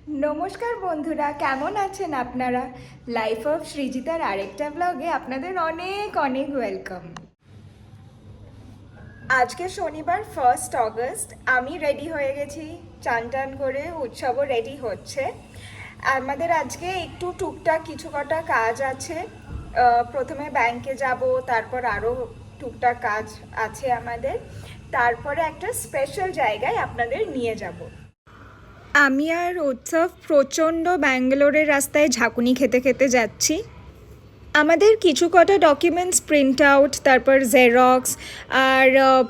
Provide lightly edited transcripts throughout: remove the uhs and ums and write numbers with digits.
নমস্কার বন্ধুরা, কেমন আছেন আপনারা? লাইফ অফ সৃজিতার আরেকটা ব্লগে আপনাদের অনেক অনেক ওয়েলকাম। আজকে শনিবার 1 অগস্ট। আমি রেডি হয়ে গেছি, চান টান করে, উৎসবও রেডি হচ্ছে। আমাদের আজকে একটু টুকটাক কিছু কটা কাজ আছে। প্রথমে ব্যাংকে যাব, তারপর আরও টুকটাক কাজ আছে আমাদের। তারপরে একটা স্পেশাল জায়গায় আপনাদের নিয়ে যাব। আমি আর উৎসব প্রচণ্ড ব্যাঙ্গালোরের রাস্তায় ঝাঁকুনি খেতে খেতে যাচ্ছি। আমাদের কিছু কটা ডকুমেন্টস প্রিন্ট আউট, তারপর জেরক্স আর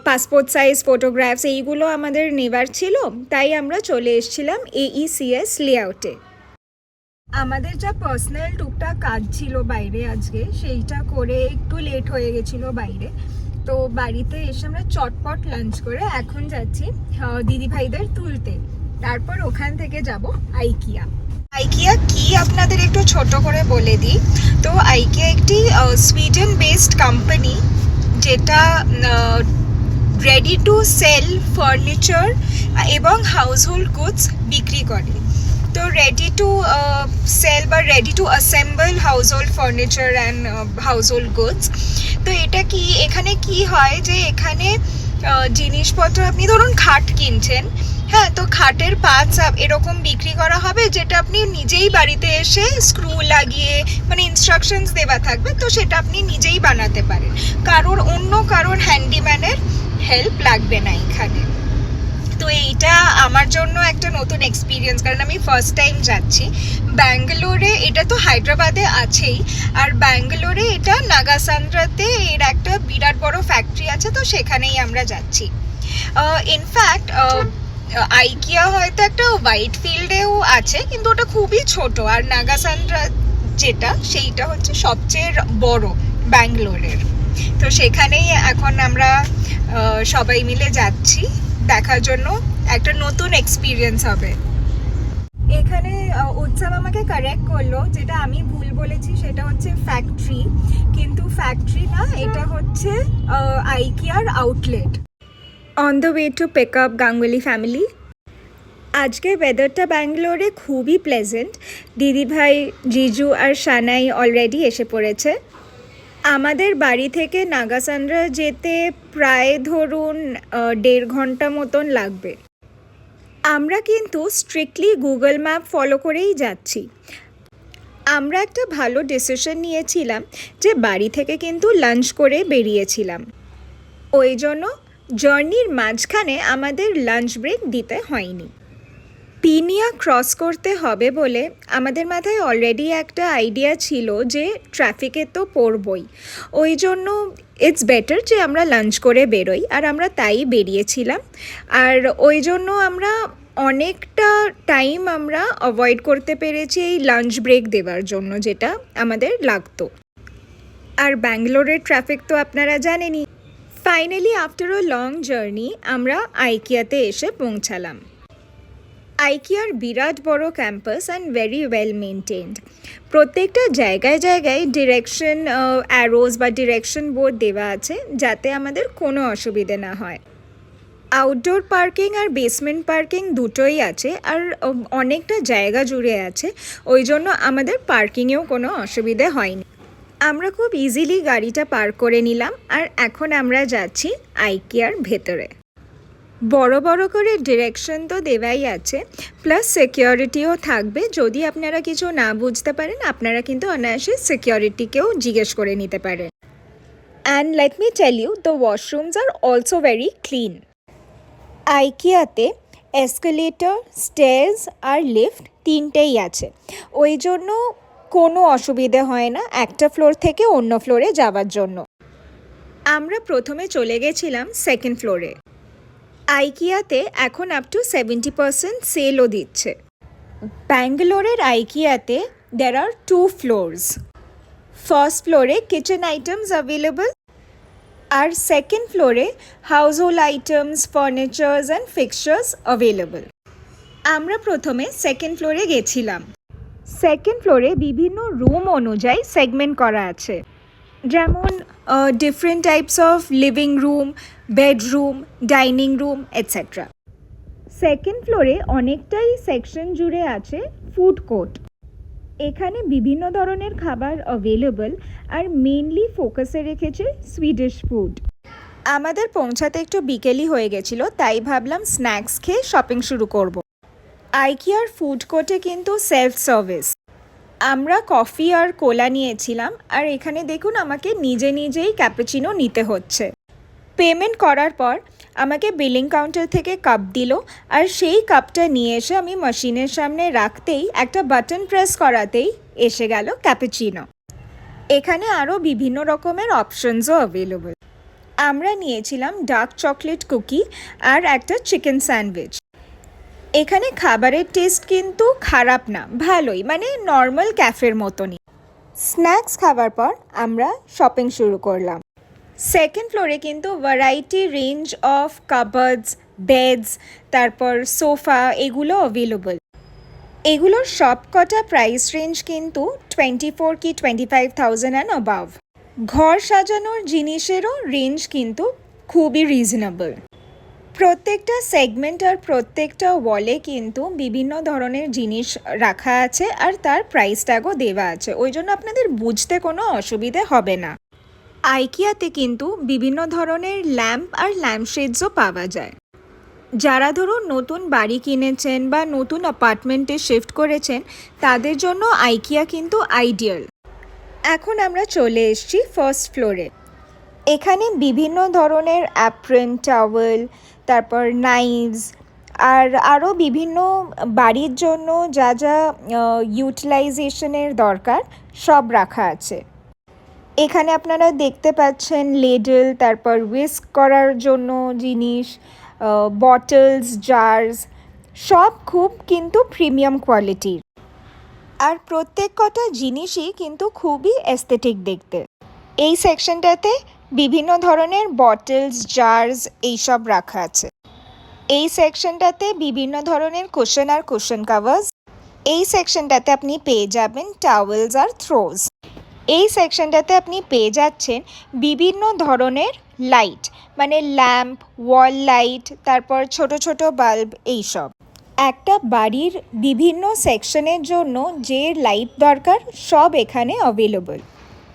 পাসপোর্ট সাইজ ফটোগ্রাফস এইগুলো আমাদের নেবার ছিল, তাই আমরা চলে এসেছিলাম AECS লেআউটে। আমাদের যা পার্সোনাল টুকটাক কাজ ছিল বাইরে আজকে, সেইটা করে একটু লেট হয়ে গেছিলো বাইরে। তো বাড়িতে এসে আমরা চটপট লাঞ্চ করে এখন যাচ্ছি দিদিভাইদের তুলতে। তারপর ওখান থেকে যাব আইকিয়া। আইকিয়া কি আপনাদের একটু ছোট করে বলে দিই। তো আইকিয়া একটি সুইডেন বেসড কোম্পানি, যেটা রেডি টু সেল ফার্নিচার এবং হাউসহোল্ড গুডস বিক্রি করে। তো রেডি টু সেল বা ready to assemble household furniture and household goods. তো এটা কি, এখানে কি হয় যে এখানে জিনিসপত্র, আপনি ধরুন খাট কিনছেন, হ্যাঁ, তো খাটের পার্টস এরকম বিক্রি করা হবে, যেটা আপনি নিজেই বাড়িতে এসে স্ক্রু লাগিয়ে, মানে ইনস্ট্রাকশনস দেওয়া থাকবে, তো সেটা আপনি নিজেই বানাতে পারেন। অন্য কারোর হ্যান্ডিম্যানের হেল্প লাগবে না এখানে। তো এইটা আমার জন্য একটা নতুন এক্সপিরিয়েন্স, কারণ আমি ফার্স্ট টাইম যাচ্ছি ব্যাঙ্গালোরে। এটা তো হায়দ্রাবাদে আছেই, আর ব্যাঙ্গালোরে এটা নাগাসান্দ্রাতে এর একটা বিরাট বড় ফ্যাক্টরি আছে, তো সেখানেই আমরা যাচ্ছি। ইনফ্যাক্ট আইকিয়া হয়তো একটা হোয়াইট ফিল্ডেও আছে, কিন্তু ওটা খুবই ছোট। আর নাগাসান্দ্রা যেটা, সেইটা হচ্ছে সবচেয়ে বড় ব্যাঙ্গালোরের। তো সেখানেই এখন আমরা সবাই মিলে যাচ্ছি দেখার জন্য, একটা নতুন এক্সপিরিয়েন্স হবে। এখানে উৎসব আমাকে কারেক্ট করলো, যেটা আমি ভুল বলেছি সেটা হচ্ছে ফ্যাক্টরি, কিন্তু ফ্যাক্টরি না, এটা হচ্ছে আইকিয়ার outlet. On the way to pick up Ganguly family. আজকে ওয়েদারটা ব্যাঙ্গালোরে খুবই প্লেজেন্ট। দিদিভাই, জিজু আর সানাই অলরেডি এসে পড়েছে। আমাদের বাড়ি থেকে নাগাসান্দ্রা যেতে প্রায় ধরুন 1.5 ঘন্টা মতন লাগবে। আমরা কিন্তু স্ট্রিক্টলি গুগল ম্যাপ ফলো করেই যাচ্ছি। আমরা একটা ভালো ডিসিশন নিয়েছিলাম যে বাড়ি থেকে কিন্তু লাঞ্চ করে বেরিয়েছিলাম, ওই জন্য জার্নির মাঝখানে আমাদের লাঞ্চ ব্রেক দিতে হয়নি। পিনিয়া ক্রস করতে হবে বলে আমাদের মাথায় অলরেডি একটা আইডিয়া ছিল যে ট্রাফিকে তো পড়বই, ওই জন্য ইটস বেটার যে আমরা লাঞ্চ করে বেরোই, আর আমরা তাই বেরিয়েছিলাম। আর ওই জন্য আমরা অনেকটা টাইম আমরা অ্যাভয়েড করতে পেরেছি এই লাঞ্চ ব্রেক দেওয়ার জন্য, যেটা আমাদের লাগতো। আর ব্যাঙ্গালোরের ট্রাফিক তো আপনারা জানেনই। Finally after a long journey আমরা আইকিয়াতে এসে পৌঁছালাম। আইকিয়ার বিরাট বড় campus and very well maintained. প্রত্যেকটা জায়গায় জায়গায় ডিরেকশন অ্যারোজ বা ডিরেকশন বোর্ড দেওয়া আছে, যাতে আমাদের কোনো অসুবিধে না হয়। আউটডোর পার্কিং আর বেসমেন্ট পার্কিং দুটোই আছে, আর অনেকটা জায়গা জুড়ে আছে, ওই জন্য আমাদের পার্কিংয়েও কোনো অসুবিধে হয়নি। আমরা খুব ইজিলি গাড়িটা পার্ক করে নিলাম, আর এখন আমরা যাচ্ছি আইকিয়ার ভেতরে। বড় বড় করে ডিরেকশন তো দেওয়াই আছে, প্লাস সিকিউরিটিও থাকবে। যদি আপনারা কিছু না বুঝতে পারেন, আপনারা কিন্তু অনায়াসে সিকিউরিটিকেও জিজ্ঞেস করে নিতে পারেন। And let me tell you, the washrooms are also very clean. আইকিয়াতে এসকেলেটর, স্টেয়ার্স আর লিফট তিনটেই আছে, ওই জন্য কোনো অসুবিধে হয় না একটা ফ্লোর থেকে অন্য ফ্লোরে যাওয়ার জন্য। আমরা প্রথমে চলে গেছিলাম সেকেন্ড ফ্লোরে। আইকিয়াতে এখন আপ টু 70% সেলও দিচ্ছে। ব্যাঙ্গালোরের আইকিয়াতে there are 2 floors. ফার্স্ট ফ্লোরে কিচেন আইটেমস অ্যাভেলেবল, আর সেকেন্ড ফ্লোরে household items, furnitures and fixtures available. আমরা প্রথমে সেকেন্ড ফ্লোরে গেছিলাম। সেকেন্ড ফ্লোরে বিভিন্ন রুম অনুযায়ী সেগমেন্ট করা আছে, যেমন different types of living room, bedroom, dining room etcetera. Second ফ্লোরে অনেকটাই সেকশন জুড়ে আছে ফুড কোর্ট। এখানে বিভিন্ন ধরনের খাবার অ্যাভেলেবল আর মেইনলি ফোকাসে রেখেছে সুইডিশ ফুড। আমাদের পৌঁছাতে একটু বিকেলই হয়ে গেছিল, তাই ভাবলাম স্ন্যাক্স খেয়ে শপিং শুরু করব। আইকিয়ার ফুড কোর্টে কিন্তু সেলফ সার্ভিস। আমরা কফি আর কোলা নিয়েছিলাম, আর এখানে দেখুন আমাকে নিজেই ক্যাপুচিনো নিতে হচ্ছে। পেমেন্ট করার পর আমাকে বিলিং কাউন্টার থেকে কাপ দিল, আর সেই কাপটা নিয়ে এসে আমি মেশিনের সামনে রাখতেই একটা বাটন প্রেস করাতেই এসে গেল ক্যাপুচিনো। এখানে আরও বিভিন্ন রকমের অপশনসও অ্যাভেলেবল। আমরা নিয়েছিলাম ডার্ক চকলেট কুকি আর একটা চিকেন স্যান্ডউইচ। এখানে খাবারের টেস্ট কিন্তু খারাপ না, ভালোই, মানে নর্মাল ক্যাফের মতনই। স্ন্যাক্স খাবার পর আমরা শপিং শুরু করলাম। সেকেন্ড ফ্লোরে কিন্তু ভ্যারাইটি রেঞ্জ অফ কাবার্ডস, বেডস, তারপর সোফা এগুলো অ্যাভেলেবল। এগুলোর সব কটা প্রাইস রেঞ্জ কিন্তু 24 কি 25,000 অ্যান্ড অ্যাবাভ। ঘর সাজানোর জিনিসেরও রেঞ্জ কিন্তু খুবই রিজনেবল। প্রত্যেকটা সেগমেন্ট আর প্রত্যেকটা ওয়ালে কিন্তু বিভিন্ন ধরনের জিনিস রাখা আছে, আর তার প্রাইস ট্যাগও দেওয়া আছে, ওই জন্য আপনাদের বুঝতে কোনো অসুবিধে হবে না। আইকিয়াতে কিন্তু বিভিন্ন ধরনের ল্যাম্প আর ল্যাম্পশেডসও পাওয়া যায়। যারা ধরুন নতুন বাড়ি কিনেছেন বা নতুন অ্যাপার্টমেন্টে শিফট করেছেন, তাদের জন্য আইকিয়া কিন্তু আইডিয়াল। এখন আমরা চলে এসেছি ফার্স্ট ফ্লোরে। এখানে বিভিন্ন ধরনের অ্যাপ্রন, টাওয়েল, তারপর নাইভস আর আরও বিভিন্ন বাড়ির জন্য যা যা ইউটিলাইজেশনের দরকার সব রাখা আছে। এখানে আপনারা দেখতে পাচ্ছেন লেডল, তারপর হুইস্ক করার জন্য জিনিস, বটলস, জার্স, সব খুব কিন্তু প্রিমিয়াম কোয়ালিটির। আর প্রত্যেক কটা জিনিসই কিন্তু খুবই অ্যাস্থেটিক দেখতে। এই সেকশনটাতে বিভিন্ন ধরনের বটলস, জার্স এইসব রাখা আছে। এই সেকশনটাতে বিভিন্ন ধরনের কুশন আর কুশন কাভার্স। এই সেকশনটাতে আপনি পেয়ে যাবেন টাওয়েলস আর থ্রোজ। এই সেকশনটাতে আপনি পেয়ে যাচ্ছেন বিভিন্ন ধরনের লাইট, মানে ল্যাম্প, ওয়াল লাইট, তারপর ছোট ছোট বাল্ব এইসব। একটা বাড়ির বিভিন্ন সেকশনের জন্য যে লাইট দরকার সব এখানে অ্যাভেলেবল।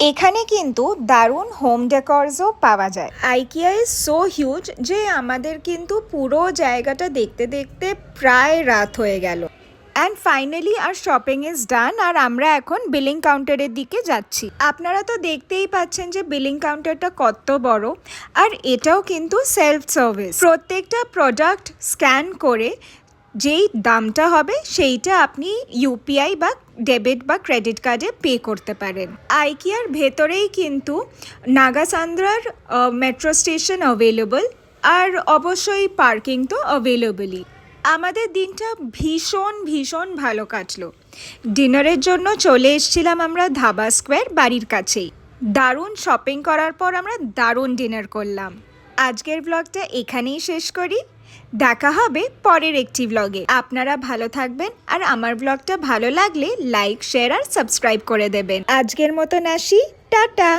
এখানে কিন্তু দারুণ হোম ডেকরসও পাওয়া যায়। আইকিয়া ইজ সো হিউজ যে আমাদের কিন্তু পুরো জায়গাটা দেখতে দেখতে প্রায় রাত হয়ে গেল। And finally our shopping is done, আর আমরা এখন বিলিং কাউন্টারের দিকে যাচ্ছি। আপনারা তো দেখতেই পাচ্ছেন যে বিলিং কাউন্টারটা কত বড়, আর এটাও কিন্তু সেলফ সার্ভিস। প্রত্যেকটা প্রোডাক্ট স্ক্যান করে যেই দামটা হবে সেইটা আপনি ইউপিআই বা ডেবিট বা ক্রেডিট কার্ডে পে করতে পারেন। আইকিয়ার ভেতরেই কিন্তু নাগাসান্দ্রার মেট্রো স্টেশন অ্যাভেলেবল, আর অবশ্যই পার্কিং তো অ্যাভেলেবলই। আমাদের দিনটা ভীষণ ভালো কাটলো। ডিনারের জন্য চলে এসেছিলাম আমরা ধাবা স্কোয়ার, বাড়ির কাছেই। দারুণ শপিং করার পর আমরা দারুণ ডিনার করলাম। আজকের ব্লগটা এখানেই শেষ করি। দেখা হবে পরের একটি ব্লগে। আপনারা ভালো থাকবেন, আর আমার ব্লগটা ভালো লাগলে লাইক, শেয়ার আর সাবস্ক্রাইব করে দেবেন। আজকের মতন আসি, টাটা।